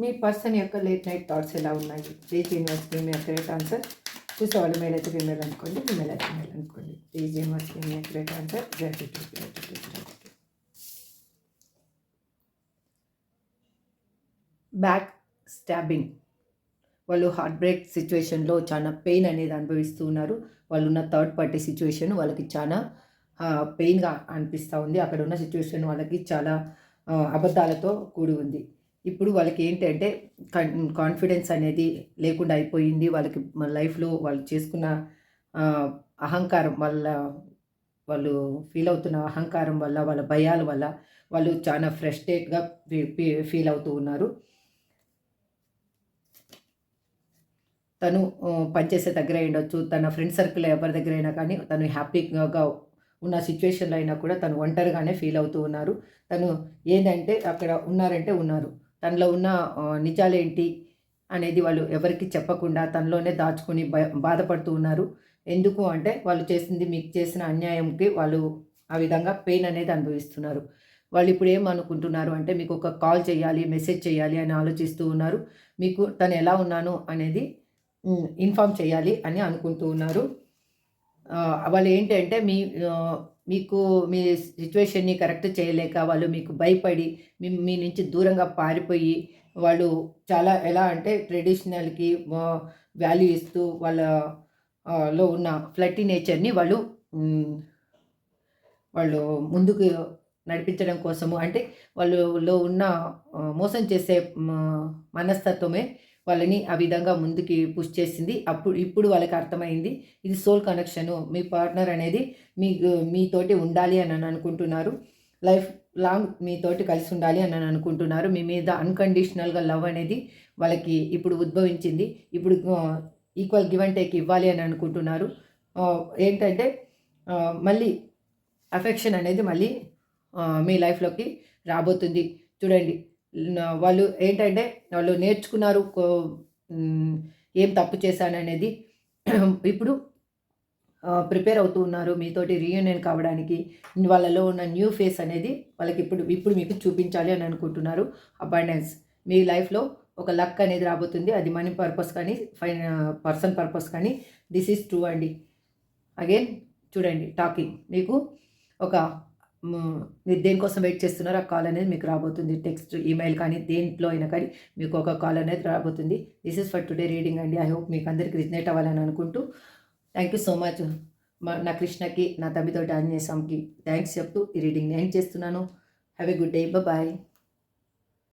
మీ person యొక్క late night thoughts ఎలా ఉన్నాయి? Please universe give me accurate answer. చూసేవాళ్ళు మేల్ అయితే ఫీమేల్ అనుకోండి, ఫీమేల్ అయితే మేల్ అనుకోండి. Please universe give me accurate answer. Gratitude. Back stabbing. వాళ్ళు హార్ట్ బ్రేక్ సిచ్యువేషన్లో చాలా పెయిన్ అనేది అనుభవిస్తూ ఉన్నారు. వాళ్ళు ఉన్న థర్డ్ పార్టీ సిచ్యువేషన్ వాళ్ళకి చాలా పెయిన్గా అనిపిస్తూ ఉంది. అక్కడ ఉన్న సిచ్యువేషన్ వాళ్ళకి చాలా అబద్ధాలతో కూడి ఉంది. ఇప్పుడు వాళ్ళకి ఏంటంటే కాన్ఫిడెన్స్ అనేది లేకుండా అయిపోయింది. వాళ్ళకి లైఫ్లో వాళ్ళు చేసుకున్న అహంకారం వల్ల, వాళ్ళు ఫీల్ అవుతున్న అహంకారం వల్ల, వాళ్ళ భయాల వల్ల వాళ్ళు చాలా ఫ్రస్ట్రేట్గా ఫీల్ అవుతూ ఉన్నారు. తను పనిచేసే దగ్గర ఉండొచ్చు, తన ఫ్రెండ్ సర్కిల్ ఎవరి దగ్గర అయినా కానీ తను హ్యాపీగా ఉన్న సిచ్యువేషన్లో అయినా కూడా తను ఒంటరిగానే ఫీల్ అవుతూ ఉన్నారు. తను ఏంటంటే అక్కడ ఉన్నారంటే ఉన్నారు. తనలో ఉన్న నిజాలేంటి అనేది వాళ్ళు ఎవరికి చెప్పకుండా తనలోనే దాచుకొని బాధపడుతూ ఉన్నారు. ఎందుకు అంటే వాళ్ళు చేసింది, మీకు చేసిన అన్యాయంకి వాళ్ళు ఆ విధంగా పెయిన్ అనేది అనుభవిస్తున్నారు. వాళ్ళు ఇప్పుడు ఏమనుకుంటున్నారు అంటే మీకు ఒక కాల్ చేయాలి, మెసేజ్ చేయాలి అని ఆలోచిస్తూ ఉన్నారు. మీకు తను ఎలా ఉన్నాను అనేది ఇన్ఫార్మ్ చేయాలి అని అనుకుంటూ ఉన్నారు. వాళ్ళు ఏంటంటే మీకు మీ సిచ్యువేషన్ని కరెక్ట్ చేయలేక వాళ్ళు మీకు భయపడి మీ నుంచి దూరంగా పారిపోయి వాళ్ళు చాలా ఎలా అంటే ట్రెడిషనల్‌కి వాల్యూ ఇస్తూ వాళ్ళ లో ఉన్న ఫ్లర్టీ నేచర్‌ని వాళ్ళు ముందుకు నడిపించడం కోసము అంటే వాళ్ళలో ఉన్న మోసం చేసే మనస్తత్వమే వాళ్ళని ఆ విధంగా ముందుకి పుష్ చేసింది. ఇప్పుడు వాళ్ళకి అర్థమైంది ఇది సోల్ కనెక్షను. మీ పార్ట్నర్ అనేది మీతోటి ఉండాలి అని అనుకుంటున్నారు. లైఫ్ లాంగ్ మీతోటి కలిసి ఉండాలి అని అనుకుంటున్నారు. మీ మీద అన్‌కండిషనల్‌గా లవ్ అనేది వాళ్ళకి ఇప్పుడు ఉద్భవించింది. ఇప్పుడు ఈక్వల్ గివ్ అండ్ టేక్ ఇవ్వాలి అని అనుకుంటున్నారు. ఏంటంటే మళ్ళీ అఫెక్షన్ అనేది మళ్ళీ మీ లైఫ్‌లోకి రాబోతుంది. చూడండి, వాళ్ళు ఏంటంటే వాళ్ళు నేర్చుకున్నారు ఏం తప్పు చేశాననేది. ఇప్పుడు ప్రిపేర్ అవుతూ ఉన్నారు మీతోటి రీయూనియన్ కావడానికి. వాళ్ళలో ఉన్న న్యూ ఫేస్ అనేది వాళ్ళకి ఇప్పుడు మీకు చూపించాలి అని అనుకుంటున్నారు. అబండెన్స్ మీ లైఫ్లో ఒక లక్ అనేది రాబోతుంది. అది మనీ పర్పస్ కానీ పర్సన్ పర్పస్ కానీ దిస్ ఈజ్ ట్రూ అండి. అగైన్ చూడండి, టాకింగ్ మీకు ఒక మీరు దేనికోసం వెయిట్ చేస్తున్నారో ఆ కాల్ అనేది మీకు రాబోతుంది. టెక్స్ట్, ఈమెయిల్ కానీ దేంట్లో అయినా కానీ మీకు ఒక కాల్ అనేది రాబోతుంది. This is for today reading అండి. ఐ హోప్ మీకు అందరికి రిజనేట్ అవ్వాలని అనుకుంటూ థ్యాంక్ యూ సో మచ్. నా కృష్ణకి, నా తమ్మితోటి ఆంజనేయ స్వామికి థ్యాంక్స్ చెప్తూ ఈ రీడింగ్ని ఎండ్ చేస్తున్నాను. Have a good day. Bye.